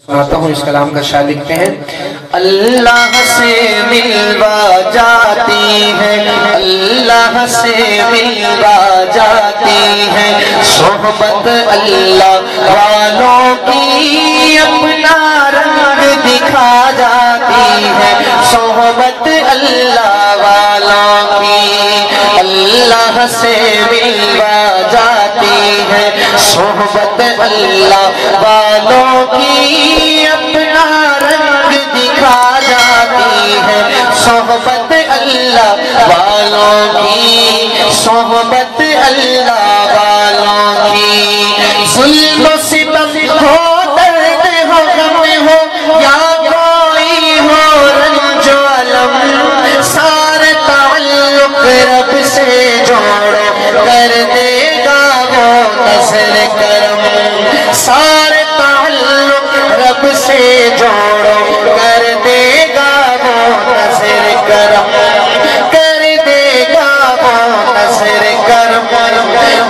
سناتا ہوں، اس کلام کا شاعر لکھتے ہیں: اللہ سے ملوا جاتی ہے، اللہ سے ملوا جاتی ہے صحبت اللہ والوں کی، اپنا رنگ دکھا جاتی ہے صحبت اللہ والوں کی، اللہ سے ملوا جاتی ہے صحبت اللہ والوں کی، اپنا رنگ دکھا جاتی ہے صحبت اللہ والوں کی، صحبت اللہ والوں کی۔ ظلم و ستم ہو، درد ہو، غم ہو، یا کوئی ہو رنج و الم، سارے تعلق رب سے جوڑو، کر دے گا وہ نظر کرم، سارے رب سے جوڑو، کر دے گا وہ نظر کرم، کر دے گا وہ نظر کرم۔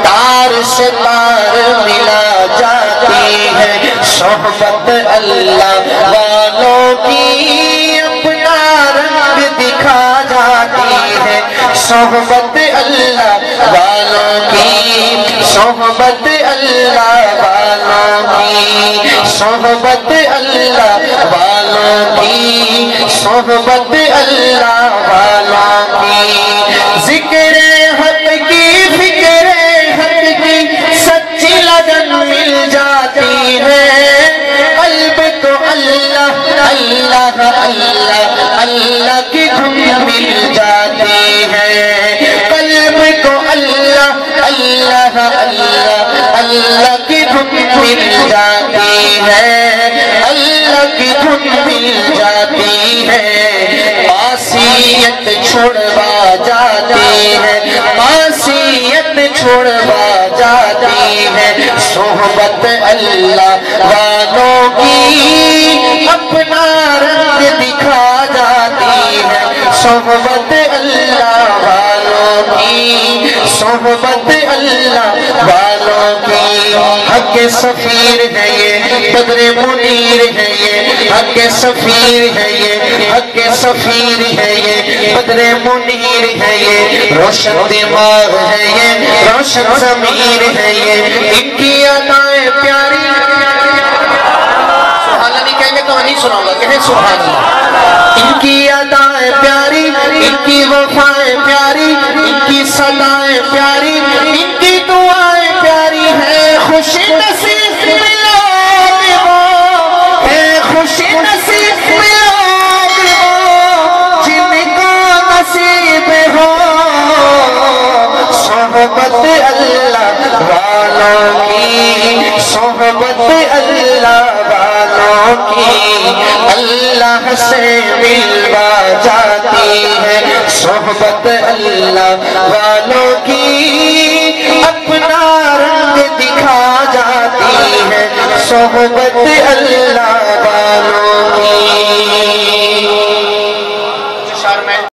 تار سے تار ملا جاتی ہے صحبت اللہ والوں کی، اپنا رنگ دکھا جاتی ہے صحبت اللہ والوں کی، صحبت اللہ والوں کی، صحبت اللہ والوں کی، صحبت اللہ والوں کی۔ ذکر حق کی، فکر حق کی سچی لگن مل جاتی ہے، قلب کو اللہ اللہ اللہ اللہ کی دھن مل جاتی ہے، قلب کو اللہ اللہ اللہ اللہ کی دھن مل جاتی ہے، اللہ کی دھن مل جاتی ہے۔ معصیت چھڑوا جاتی ہے، معصیت چھڑوا جاتی ہے صحبت اللہ والوں کی، اپنا رنگ دکھا جاتی ہے صحبت اللہ والوں کی، صحبت اللہ والوں کی۔ حق سفیر ہے یہ، بدر منیر ہے یہ، حق سفیر ہے یہ، حق سفیر ہے یہ، بدر منیر ہے یہ، روشن دماغ ہے یہ، روشن ضمیر ہے یہ، ان کی ادائیں پیاری۔ سبحان اللہ نہیں کہیں گے تو میں نہیں سناؤں گا، کہیں سبحان اللہ۔ ان کی ادائیں پیاری، ان کی وفائیں پیاری، ان کی صدائیں پیاری، ان کی دعائیں پیاری ہے، خوش نصیب لوگ وہ ہے، خوش نصیب لوگ وہ جن کو نصیب ہو صحبت اللہ والوں کی، صحبت اللہ والوں کی۔ اللہ سے ملوا جاتی ہے صحبت اللہ والوں